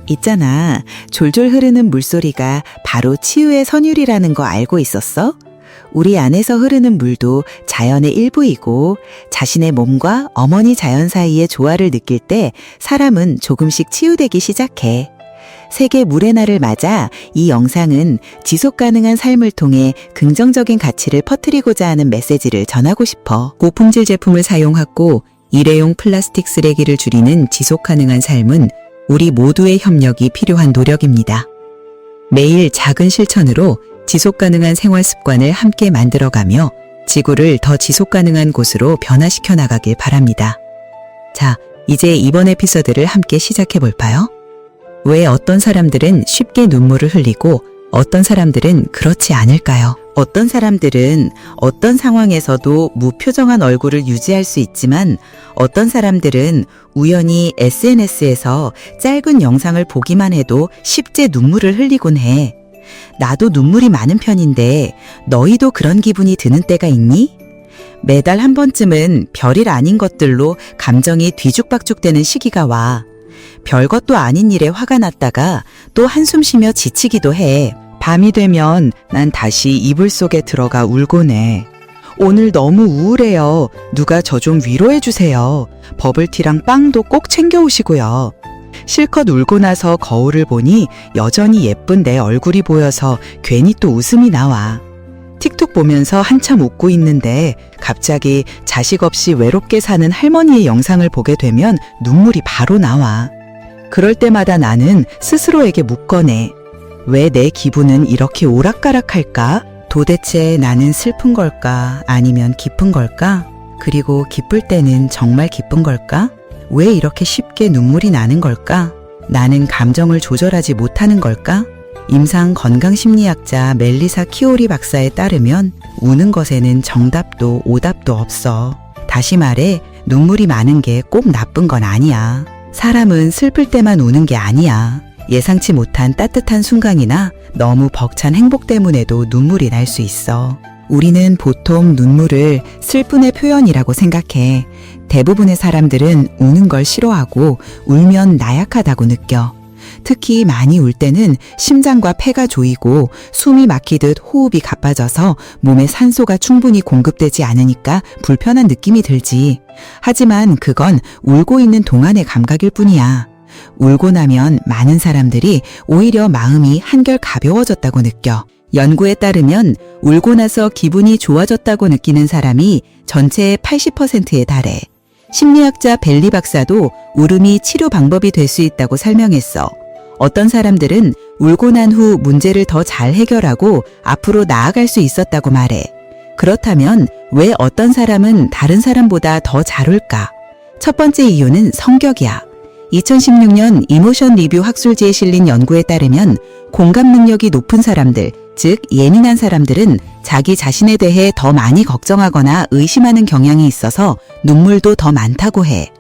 있잖아, 졸졸 흐르는 물소리가 바로 치유의 선율이라는 거 알고 있었어? 우리 안에서 흐르는 물도 자연의 일부이고 자신의 몸과 어머니 자연 사이의 조화를 느낄 때 사람은 조금씩 치유되기 시작해. 세계 물의 날을 맞아 이 영상은 지속 가능한 삶을 통해 긍정적인 가치를 퍼뜨리고자 하는 메시지를 전하고 싶어. 고품질 제품을 사용하고 일회용 플라스틱 쓰레기를 줄이는 지속 가능한 삶은 우리 모두의 협력이 필요한 노력입니다. 매일 작은 실천으로 지속 가능한 생활 습관을 함께 만들어가며 지구를 더 지속 가능한 곳으로 변화시켜 나가길 바랍니다. 자, 이제 이번 에피소드를 함께 시작해 볼까요? 왜 어떤 사람들은 쉽게 눈물을 흘리고 어떤 사람들은 그렇지 않을까요? 어떤 사람들은 어떤 상황에서도 무표정한 얼굴을 유지할 수 있지만 어떤 사람들은 우연히 SNS에서 짧은 영상을 보기만 해도 쉽게 눈물을 흘리곤 해. 나도 눈물이 많은 편인데 너희도 그런 기분이 드는 때가 있니? 매달 한 번쯤은 별일 아닌 것들로 감정이 뒤죽박죽되는 시기가 와. 별것도 아닌 일에 화가 났다가 또 한숨 쉬며 지치기도 해. 밤이 되면 난 다시 이불 속에 들어가 울곤 해. 오늘 너무 우울해요. 누가 저 좀 위로해 주세요. 버블티랑 빵도 꼭 챙겨 오시고요. 실컷 울고 나서 거울을 보니 여전히 예쁜 내 얼굴이 보여서 괜히 또 웃음이 나와. 틱톡 보면서 한참 웃고 있는데 갑자기 자식 없이 외롭게 사는 할머니의 영상을 보게 되면 눈물이 바로 나와. 그럴 때마다 나는 스스로에게 묻거네. 왜 내 기분은 이렇게 오락가락할까? 도대체 나는 슬픈 걸까? 아니면 기쁜 걸까? 그리고 기쁠 때는 정말 기쁜 걸까? 왜 이렇게 쉽게 눈물이 나는 걸까? 나는 감정을 조절하지 못하는 걸까? 임상 건강심리학자 멜리사 키오리 박사에 따르면 우는 것에는 정답도 오답도 없어. 다시 말해 눈물이 많은 게 꼭 나쁜 건 아니야. 사람은 슬플 때만 우는 게 아니야. 예상치 못한 따뜻한 순간이나 너무 벅찬 행복 때문에도 눈물이 날 수 있어. 우리는 보통 눈물을 슬픔의 표현이라고 생각해. 대부분의 사람들은 우는 걸 싫어하고 울면 나약하다고 느껴. 특히 많이 울 때는 심장과 폐가 조이고 숨이 막히듯 호흡이 가빠져서 몸에 산소가 충분히 공급되지 않으니까 불편한 느낌이 들지. 하지만 그건 울고 있는 동안의 감각일 뿐이야. 울고 나면 많은 사람들이 오히려 마음이 한결 가벼워졌다고 느껴. 연구에 따르면 울고 나서 기분이 좋아졌다고 느끼는 사람이 전체의 80%에 달해. 심리학자 벨리 박사도 울음이 치료 방법이 될 수 있다고 설명했어. 어떤 사람들은 울고 난 후 문제를 더 잘 해결하고 앞으로 나아갈 수 있었다고 말해. 그렇다면 왜 어떤 사람은 다른 사람보다 더 잘 울까? 첫 번째 이유는 성격이야. 2016년 이모션 리뷰 학술지에 실린 연구에 따르면 공감 능력이 높은 사람들, 즉 예민한 사람들은 자기 자신에 대해 더 많이 걱정하거나 의심하는 경향이 있어서 눈물도 더 많다고 해.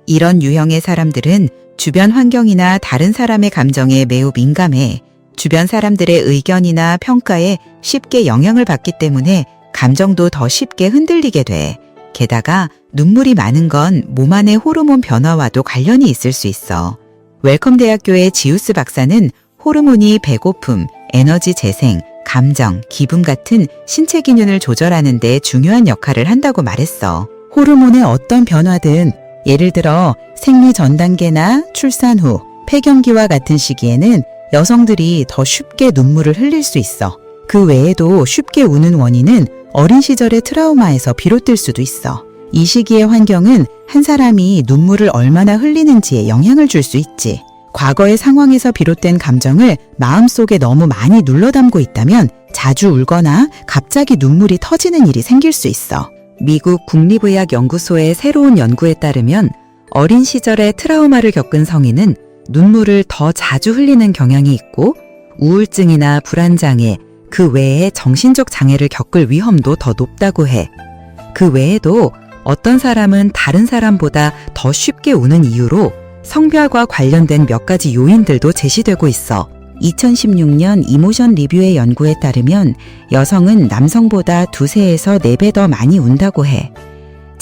이런 유형의 사람들은 주변 환경이나 다른 사람의 감정에 매우 민감해. 주변 사람들의 의견이나 평가에 쉽게 영향을 받기 때문에 감정도 더 쉽게 흔들리게 돼. 게다가 눈물이 많은 건 몸 안의 호르몬 변화와도 관련이 있을 수 있어. 웰컴 대학교의 지우스 박사는 호르몬이 배고픔, 에너지 재생, 감정, 기분 같은 신체 기능을 조절하는 데 중요한 역할을 한다고 말했어. 호르몬의 어떤 변화든 예를 들어 생리 전 단계나 출산 후, 폐경기와 같은 시기에는 여성들이 더 쉽게 눈물을 흘릴 수 있어. 그 외에도 쉽게 우는 원인은 어린 시절의 트라우마에서 비롯될 수도 있어. 이 시기의 환경은 한 사람이 눈물을 얼마나 흘리는지에 영향을 줄 수 있지. 과거의 상황에서 비롯된 감정을 마음속에 너무 많이 눌러담고 있다면 자주 울거나 갑자기 눈물이 터지는 일이 생길 수 있어. 미국 국립의학연구소의 새로운 연구에 따르면 어린 시절에 트라우마를 겪은 성인은 눈물을 더 자주 흘리는 경향이 있고 우울증이나 불안장애, 그 외에 정신적 장애를 겪을 위험도 더 높다고 해. 그 외에도 어떤 사람은 다른 사람보다 더 쉽게 우는 이유로 성별과 관련된 몇 가지 요인들도 제시되고 있어. 2016년 이모션 리뷰의 연구에 따르면 여성은 남성보다 2~4에서 4배 더 많이 운다고 해.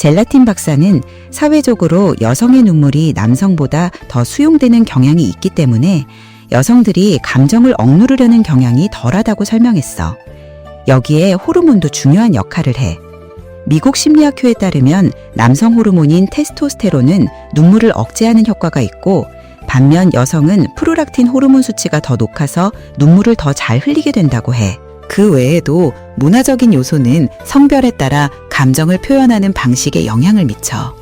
젤라틴 박사는 사회적으로 여성의 눈물이 남성보다 더 수용되는 경향이 있기 때문에 여성들이 감정을 억누르려는 경향이 덜하다고 설명했어. 여기에 호르몬도 중요한 역할을 해. 미국 심리학회에 따르면 남성 호르몬인 테스토스테론은 눈물을 억제하는 효과가 있고 반면 여성은 프롤락틴 호르몬 수치가 더 높아서 눈물을 더 잘 흘리게 된다고 해. 그 외에도 문화적인 요소는 성별에 따라 감정을 표현하는 방식에 영향을 미쳐.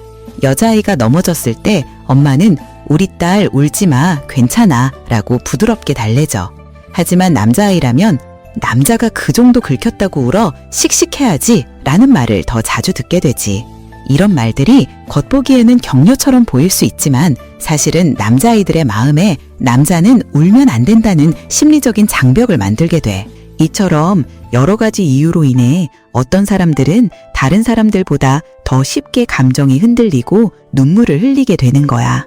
여자아이가 넘어졌을 때 엄마는 우리 딸 울지 마, 괜찮아 라고 부드럽게 달래줘. 하지만 남자아이라면 남자가 그 정도 긁혔다고 울어 씩씩해야지 라는 말을 더 자주 듣게 되지. 이런 말들이 겉보기에는 격려처럼 보일 수 있지만 사실은 남자아이들의 마음에 남자는 울면 안 된다는 심리적인 장벽을 만들게 돼. 이처럼 여러 가지 이유로 인해 어떤 사람들은 다른 사람들보다 더 쉽게 감정이 흔들리고 눈물을 흘리게 되는 거야.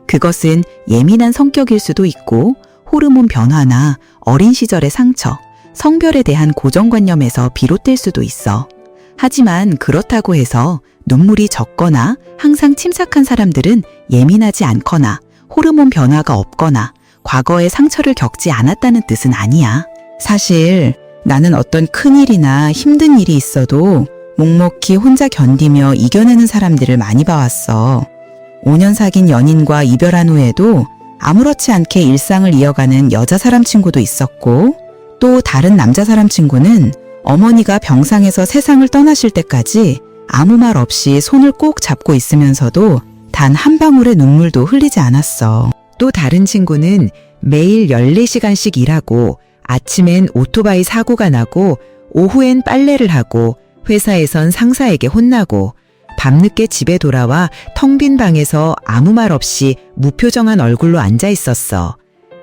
그것은 예민한 성격일 수도 있고 호르몬 변화나 어린 시절의 상처, 성별에 대한 고정관념에서 비롯될 수도 있어. 하지만 그렇다고 해서 눈물이 적거나 항상 침삭한 사람들은 예민하지 않거나 호르몬 변화가 없거나 과거에 상처를 겪지 않았다는 뜻은 아니야. 사실 나는 어떤 큰일이나 힘든 일이 있어도 묵묵히 혼자 견디며 이겨내는 사람들을 많이 봐왔어. 5년 사귄 연인과 이별한 후에도 아무렇지 않게 일상을 이어가는 여자 사람 친구도 있었고 또 다른 남자 사람 친구는 어머니가 병상에서 세상을 떠나실 때까지 아무 말 없이 손을 꼭 잡고 있으면서도 단 한 방울의 눈물도 흘리지 않았어. 또 다른 친구는 매일 14시간씩 일하고 아침엔 오토바이 사고가 나고 오후엔 빨래를 하고 회사에선 상사에게 혼나고 밤늦게 집에 돌아와 텅 빈 방에서 아무 말 없이 무표정한 얼굴로 앉아 있었어.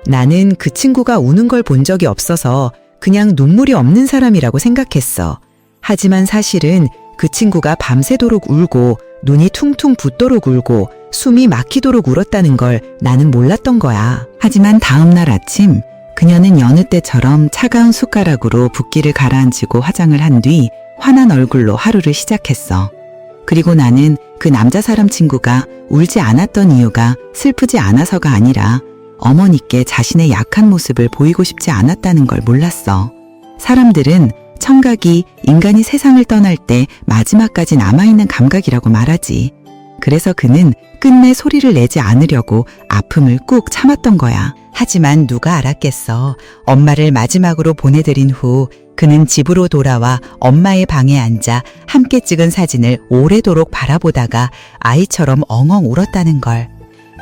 나는 그 친구가 우는 걸 본 적이 없어서 그냥 눈물이 없는 사람이라고 생각했어. 하지만 사실은 그 친구가 밤새도록 울고 눈이 퉁퉁 붓도록 울고 숨이 막히도록 울었다는 걸 나는 몰랐던 거야. 하지만 다음 날 아침 그녀는 여느 때처럼 차가운 숟가락으로 붓기를 가라앉히고 화장을 한 뒤 환한 얼굴로 하루를 시작했어. 그리고 나는 그 남자 사람 친구가 울지 않았던 이유가 슬프지 않아서가 아니라 어머니께 자신의 약한 모습을 보이고 싶지 않았다는 걸 몰랐어. 사람들은 청각이 인간이 세상을 떠날 때 마지막까지 남아있는 감각이라고 말하지. 그래서 그는 끝내 소리를 내지 않으려고 아픔을 꾹 참았던 거야. 하지만 누가 알았겠어. 엄마를 마지막으로 보내드린 후 그는 집으로 돌아와 엄마의 방에 앉아 함께 찍은 사진을 오래도록 바라보다가 아이처럼 엉엉 울었다는 걸.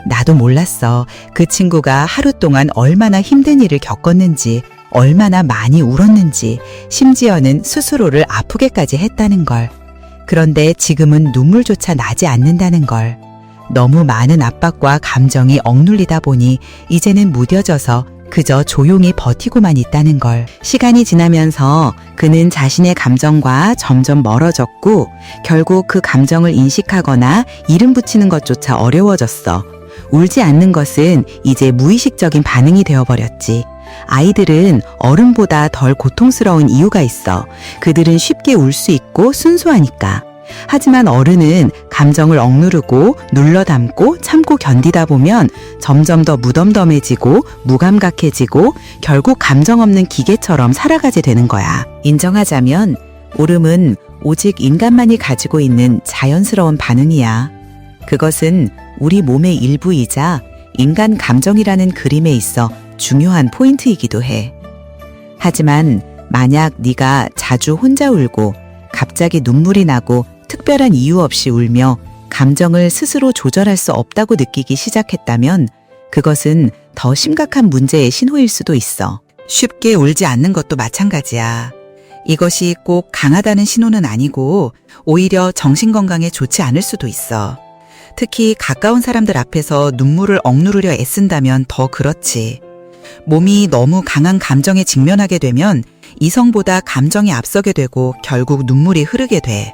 나도 몰랐어. 그 친구가 하루 동안 얼마나 힘든 일을 겪었는지, 얼마나 많이 울었는지, 심지어는 스스로를 아프게까지 했다는 걸. 그런데 지금은 눈물조차 나지 않는다는 걸. 너무 많은 압박과 감정이 억눌리다 보니 이제는 무뎌져서 그저 조용히 버티고만 있다는 걸. 시간이 지나면서 그는 자신의 감정과 점점 멀어졌고 결국 그 감정을 인식하거나 이름 붙이는 것조차 어려워졌어. 울지 않는 것은 이제 무의식적인 반응이 되어버렸지. 아이들은 어른보다 덜 고통스러운 이유가 있어. 그들은 쉽게 울 수 있고 순수하니까. 하지만 어른은 감정을 억누르고 눌러 담고 참고 견디다 보면 점점 더 무덤덤해지고 무감각해지고 결국 감정 없는 기계처럼 살아가게 되는 거야. 인정하자면 울음은 오직 인간만이 가지고 있는 자연스러운 반응이야. 그것은 우리 몸의 일부이자 인간 감정이라는 그림에 있어 중요한 포인트이기도 해. 하지만 만약 네가 자주 혼자 울고 갑자기 눈물이 나고 특별한 이유 없이 울며 감정을 스스로 조절할 수 없다고 느끼기 시작했다면 그것은 더 심각한 문제의 신호일 수도 있어. 쉽게 울지 않는 것도 마찬가지야. 이것이 꼭 강하다는 신호는 아니고 오히려 정신건강에 좋지 않을 수도 있어. 특히 가까운 사람들 앞에서 눈물을 억누르려 애쓴다면 더 그렇지. 몸이 너무 강한 감정에 직면하게 되면 이성보다 감정이 앞서게 되고 결국 눈물이 흐르게 돼.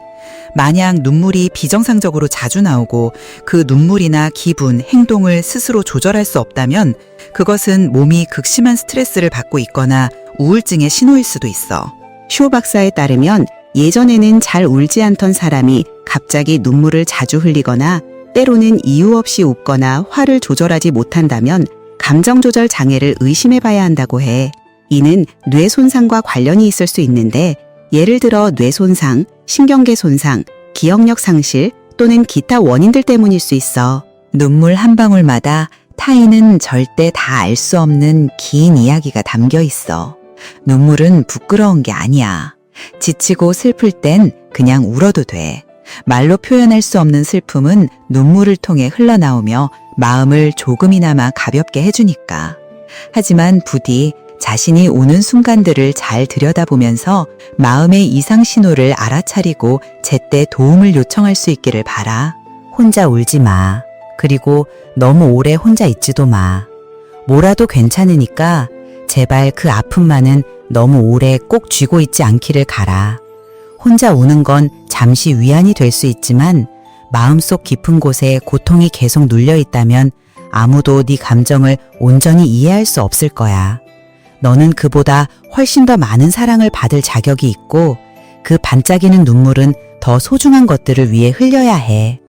만약 눈물이 비정상적으로 자주 나오고 그 눈물이나 기분, 행동을 스스로 조절할 수 없다면 그것은 몸이 극심한 스트레스를 받고 있거나 우울증의 신호일 수도 있어. 슈 박사에 따르면 예전에는 잘 울지 않던 사람이 갑자기 눈물을 자주 흘리거나 때로는 이유 없이 웃거나 화를 조절하지 못한다면 감정 조절 장애를 의심해 봐야 한다고 해. 이는 뇌 손상과 관련이 있을 수 있는데 예를 들어 뇌 손상, 신경계 손상, 기억력 상실 또는 기타 원인들 때문일 수 있어. 눈물 한 방울마다 타인은 절대 다 알 수 없는 긴 이야기가 담겨 있어. 눈물은 부끄러운 게 아니야. 지치고 슬플 땐 그냥 울어도 돼. 말로 표현할 수 없는 슬픔은 눈물을 통해 흘러나오며 마음을 조금이나마 가볍게 해주니까. 하지만 부디 자신이 우는 순간들을 잘 들여다보면서 마음의 이상 신호를 알아차리고 제때 도움을 요청할 수 있기를 바라. 혼자 울지 마. 그리고 너무 오래 혼자 있지도 마. 뭐라도 괜찮으니까 제발 그 아픔만은 너무 오래 꼭 쥐고 있지 않기를 가라. 혼자 우는 건 잠시 위안이 될 수 있지만 마음속 깊은 곳에 고통이 계속 눌려 있다면 아무도 네 감정을 온전히 이해할 수 없을 거야. 너는 그보다 훨씬 더 많은 사랑을 받을 자격이 있고 그 반짝이는 눈물은 더 소중한 것들을 위해 흘려야 해.